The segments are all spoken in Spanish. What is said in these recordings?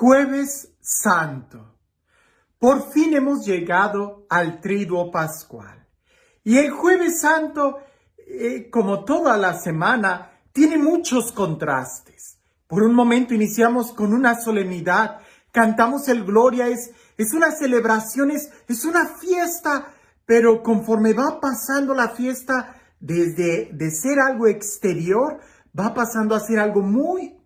Jueves Santo. Por fin hemos llegado al Triduo Pascual. Y el Jueves Santo, como toda la semana, tiene muchos contrastes. Por un momento iniciamos con una solemnidad, cantamos el Gloria, es una celebración, es una fiesta, pero conforme va pasando la fiesta, de ser algo exterior, va pasando a ser algo muy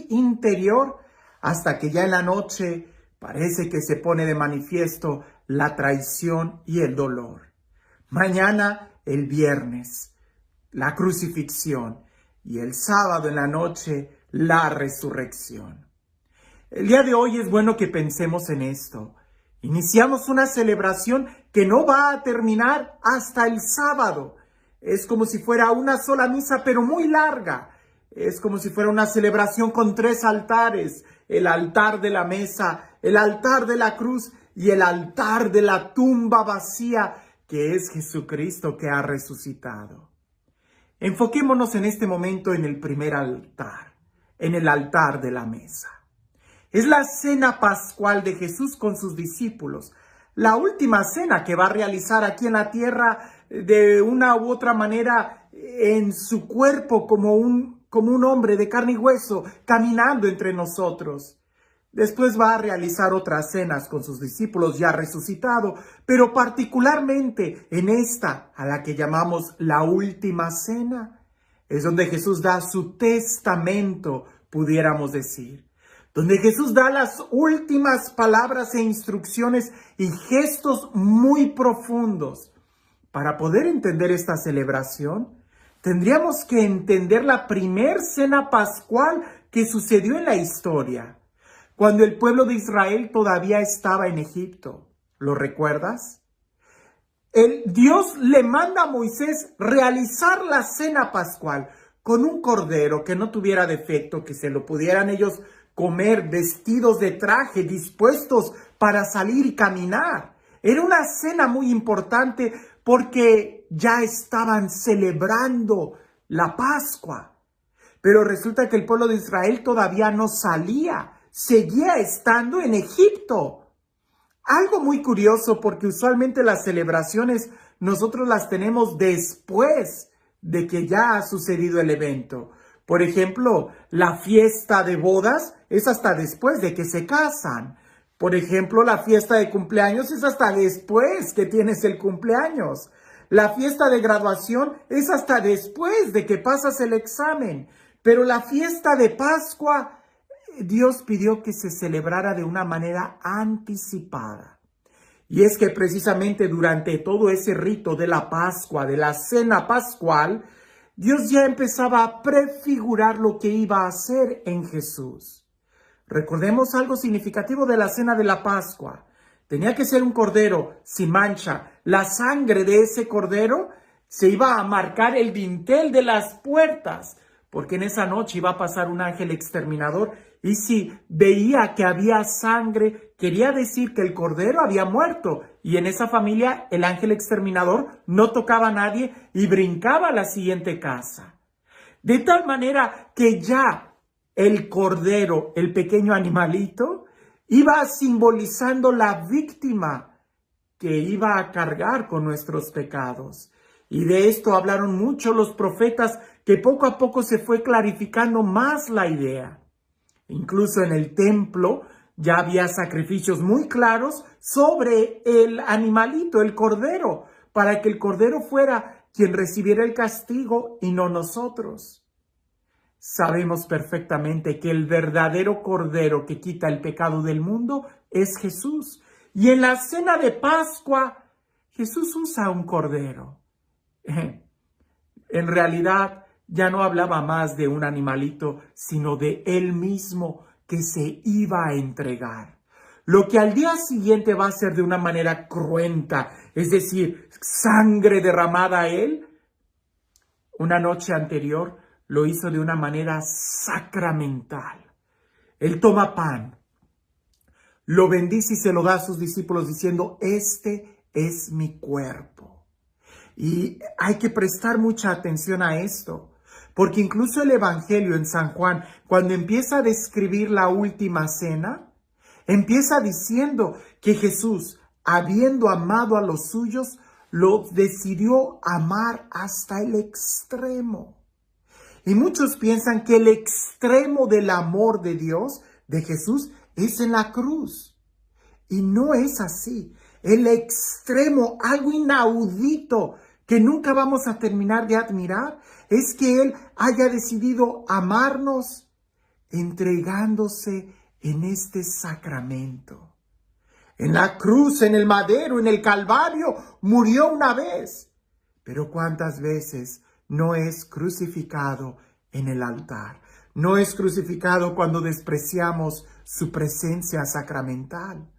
interior, hasta que ya en la noche parece que se pone de manifiesto la traición y el dolor. Mañana, el viernes, la crucifixión, y el sábado en la noche, la resurrección. El día de hoy es bueno que pensemos en esto. Iniciamos una celebración que no va a terminar hasta el sábado. Es como si fuera una sola misa, pero muy larga. Es como si fuera una celebración con 3 altares. El altar de la mesa, el altar de la cruz y el altar de la tumba vacía, que es Jesucristo que ha resucitado. Enfoquémonos en este momento en el primer altar, en el altar de la mesa. Es la cena pascual de Jesús con sus discípulos, la última cena que va a realizar aquí en la tierra de una u otra manera en su cuerpo como un hombre de carne y hueso caminando entre nosotros. Después va a realizar otras cenas con sus discípulos ya resucitado, pero particularmente en esta, a la que llamamos la última cena, es donde Jesús da su testamento, pudiéramos decir. Donde Jesús da las últimas palabras e instrucciones y gestos muy profundos. Para poder entender esta celebración, tendríamos que entender la primer cena pascual que sucedió en la historia, cuando el pueblo de todavía estaba en Egipto. ¿Lo recuerdas? Dios le manda a Moisés realizar la cena pascual con un cordero que no tuviera defecto, que se lo pudieran ellos comer vestidos de traje, dispuestos para salir y caminar. Era una cena muy importante porque ya estaban celebrando la Pascua. Pero resulta que el pueblo de Israel todavía no salía, seguía estando en Egipto. Algo muy curioso, porque usualmente las celebraciones nosotros las tenemos después de que ya ha sucedido el evento. Por ejemplo, la fiesta de bodas es hasta después de que se casan. Por ejemplo, la fiesta de cumpleaños es hasta después que tienes el cumpleaños. La fiesta de graduación es hasta después de que pasas el examen. Pero la fiesta de Pascua, Dios pidió que se celebrara de una manera anticipada. Y es que precisamente durante todo ese rito de la Pascua, de la cena pascual, Dios ya empezaba a prefigurar lo que iba a hacer en Jesús. Recordemos algo significativo de la cena de la Pascua. Tenía que ser un cordero sin mancha. La sangre de ese cordero se iba a marcar el dintel de las puertas, porque en esa noche iba a pasar un ángel exterminador, y si veía que había sangre, quería decir que el cordero había muerto, y en esa familia el ángel exterminador no tocaba a nadie y brincaba a la siguiente casa. De tal manera que ya el cordero, el pequeño animalito, iba simbolizando la víctima que iba a cargar con nuestros pecados. Y de esto hablaron mucho los profetas, que poco a poco se fue clarificando más la idea. Incluso en el templo ya había sacrificios muy claros sobre el animalito, el cordero, para que el cordero fuera quien recibiera el castigo y no nosotros. Sabemos perfectamente que el verdadero cordero que quita el pecado del mundo es Jesús. Y en la cena de Pascua, Jesús usa un cordero. En realidad, ya no hablaba más de un animalito, sino de él mismo que se iba a entregar. Lo que al día siguiente va a ser de una manera cruenta, es decir, sangre derramada a él, una noche anterior lo hizo de una manera sacramental. Él toma pan, lo bendice y se lo da a sus discípulos diciendo: este es mi cuerpo. Y hay que prestar mucha atención a esto, Porque incluso el Evangelio en San Juan, cuando empieza a describir la última cena, empieza diciendo que Jesús, habiendo amado a los suyos, los decidió amar hasta el extremo. Y muchos piensan que el extremo del amor de Dios, de Jesús, es en la cruz. Y no es así. El extremo, algo inaudito que nunca vamos a terminar de admirar, es que Él haya decidido amarnos entregándose en este sacramento. En la cruz, en el madero, en el Calvario, murió una vez. Pero ¿cuántas veces no es crucificado en el altar? No es crucificado cuando despreciamos su presencia sacramental.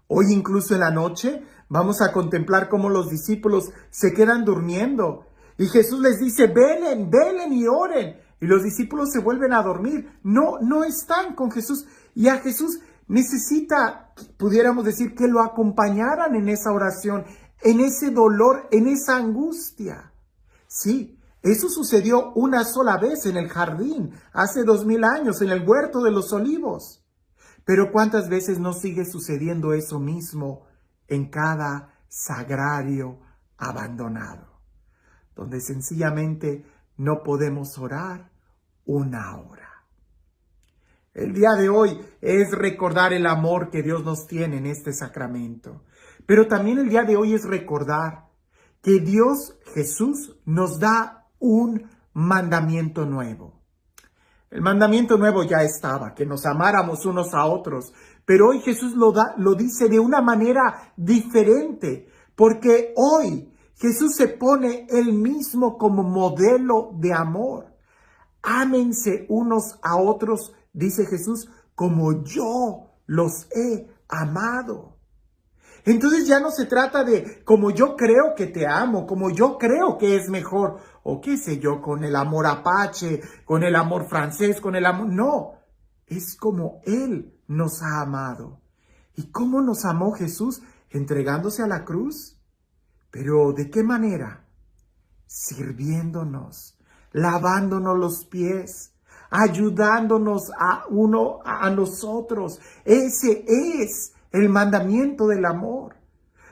Hoy incluso en la noche vamos a contemplar cómo los discípulos se quedan durmiendo. Y Jesús les dice, velen, velen y oren. Y los discípulos se vuelven a dormir. No están con Jesús. Y a Jesús necesita, pudiéramos decir, que lo acompañaran en esa oración, en ese dolor, en esa angustia. Sí, eso sucedió una sola vez en el jardín, hace 2000 años, en el huerto de los olivos. Pero ¿cuántas veces no sigue sucediendo eso mismo en cada sagrario abandonado? Donde sencillamente no podemos orar una hora. El día de hoy es recordar el amor que Dios nos tiene en este sacramento. Pero también el día de hoy es recordar que Dios, Jesús, nos da un mandamiento nuevo. El mandamiento nuevo ya estaba, que nos amáramos unos a otros, pero hoy Jesús lo dice de una manera diferente, porque hoy Jesús se pone él mismo como modelo de amor. Ámense unos a otros, dice Jesús, como yo los he amado. Entonces ya no se trata de como yo creo que te amo, como yo creo que es mejor, o qué sé yo, con el amor apache, con el amor francés, con el amor... No, es como Él nos ha amado. ¿Y cómo nos amó Jesús? Entregándose a la cruz. ¿Pero de qué manera? Sirviéndonos, lavándonos los pies, ayudándonos a nosotros. Ese es el mandamiento del amor.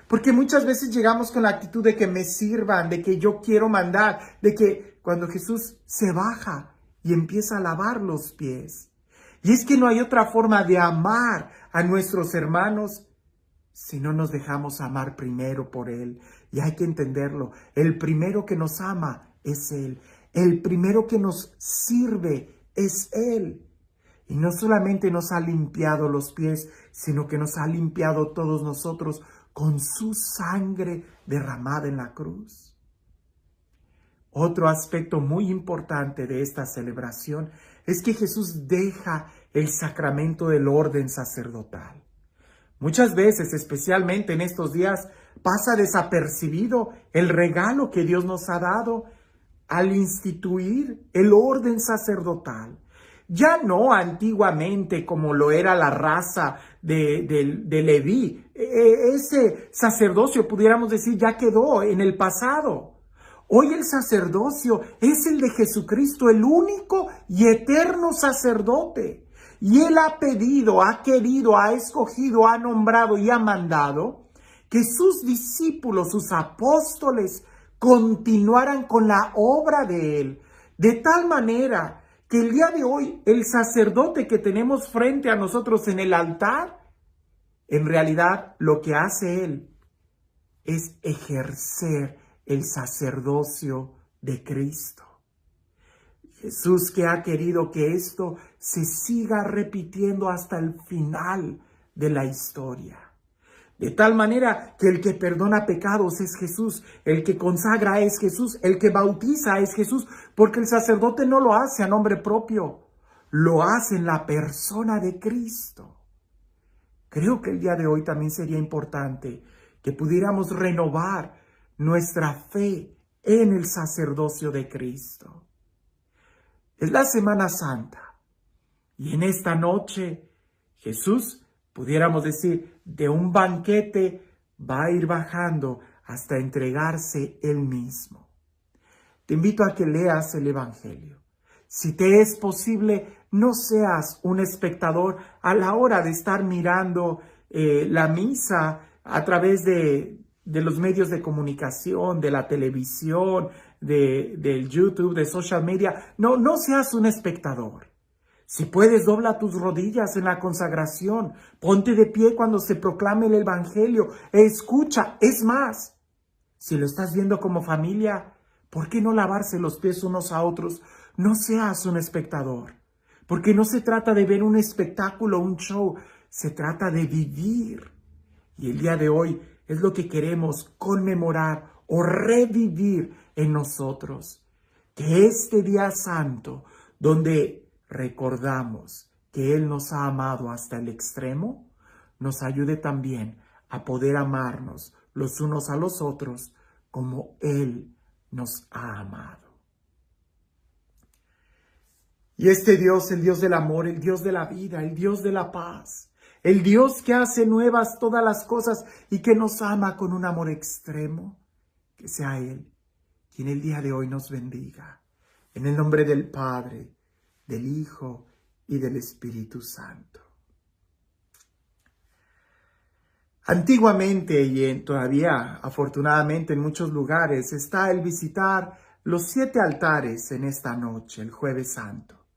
Porque muchas veces llegamos con la actitud de que me sirvan, de que yo quiero mandar, de que cuando Jesús se baja y empieza a lavar los pies. Y es que no hay otra forma de amar a nuestros hermanos si no nos dejamos amar primero por Él. Y hay que entenderlo. El primero que nos ama es Él. El primero que nos sirve es Él. Y no solamente nos ha limpiado los pies, sino que nos ha limpiado todos nosotros con su sangre derramada en la cruz. Otro aspecto muy importante de esta celebración es que Jesús deja el sacramento del orden sacerdotal. Muchas veces, especialmente en estos días, pasa desapercibido el regalo que Dios nos ha dado al instituir el orden sacerdotal. Ya no antiguamente como lo era la raza de Leví. Ese sacerdocio, pudiéramos decir, ya quedó en el pasado. Hoy el sacerdocio es el de Jesucristo, el único y eterno sacerdote. Y Él ha pedido, ha querido, ha escogido, ha nombrado y ha mandado que sus discípulos, sus apóstoles, continuaran con la obra de Él. De tal manera que el día de hoy el sacerdote que tenemos frente a nosotros en el altar, en realidad lo que hace Él es ejercer el sacerdocio de Cristo. Jesús que ha querido que esto se siga repitiendo hasta el final de la historia. De tal manera que el que perdona pecados es Jesús, el que consagra es Jesús, el que bautiza es Jesús, porque el sacerdote no lo hace a nombre propio, lo hace en la persona de Cristo. Creo que el día de hoy también sería importante que pudiéramos renovar nuestra fe en el sacerdocio de Cristo. Es la Semana Santa y en esta noche Jesús, pudiéramos decir, de un banquete va a ir bajando hasta entregarse Él mismo. te invito a que leas el Evangelio. Si te es posible, no seas un espectador a la hora de estar mirando la misa a través de los medios de comunicación, de la televisión, del YouTube, de social media. No seas un espectador. Si puedes, dobla tus rodillas en la consagración. Ponte de pie cuando se proclame el Evangelio. Escucha. Es más, si lo estás viendo como familia, ¿por qué no lavarse los pies unos a otros? No seas un espectador. Porque no se trata de ver un espectáculo, un show. Se trata de vivir. Y el día de hoy es lo que queremos conmemorar o revivir en nosotros. Que este día santo, donde recordamos que Él nos ha amado hasta el extremo, nos ayude también a poder amarnos los unos a los otros como Él nos ha amado. Y este Dios, el Dios del amor, el Dios de la vida, el Dios de la paz, el Dios que hace nuevas todas las cosas y que nos ama con un amor extremo, que sea Él quien el día de hoy nos bendiga. En el nombre del Padre, del Hijo y del Espíritu Santo. Antiguamente y todavía afortunadamente en muchos lugares está el visitar los 7 altares en esta noche, el Jueves Santo.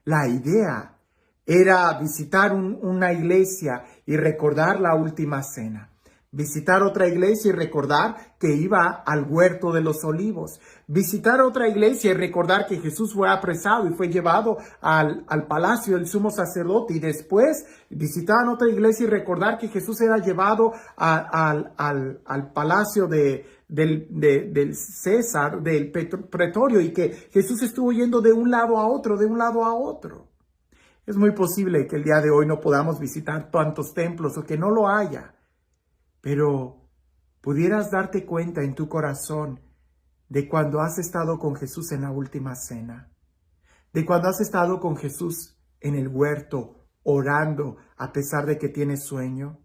La idea era visitar una iglesia y recordar la última cena. Visitar otra iglesia y recordar que iba al huerto de los olivos. Visitar otra iglesia y recordar que Jesús fue apresado y fue llevado al palacio del sumo sacerdote. Y después visitar otra iglesia y recordar que Jesús era llevado al palacio del César, del pretorio, y que Jesús estuvo yendo de un lado a otro, de un lado a otro. Es muy posible que el día de hoy no podamos visitar tantos templos o que no lo haya. Pero pudieras darte cuenta en tu corazón de cuando has estado con Jesús en la última cena, de cuando has estado con Jesús en el huerto orando a pesar de que tienes sueño,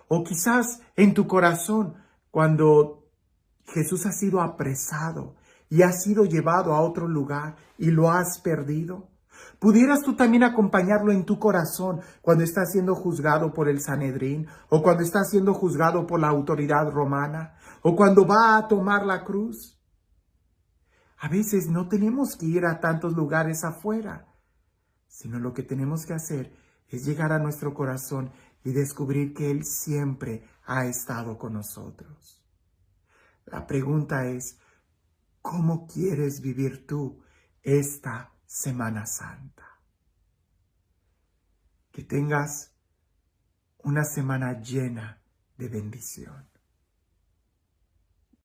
o quizás en tu corazón cuando Jesús ha sido apresado y ha sido llevado a otro lugar y lo has perdido. ¿Pudieras tú también acompañarlo en tu corazón cuando está siendo juzgado por el Sanedrín, o cuando está siendo juzgado por la autoridad romana, o cuando va a tomar la cruz? A veces no tenemos que ir a tantos lugares afuera, sino lo que tenemos que hacer es llegar a nuestro corazón y descubrir que Él siempre ha estado con nosotros. La pregunta es, ¿cómo quieres vivir tú esta Semana Santa? Que tengas una semana llena de bendición.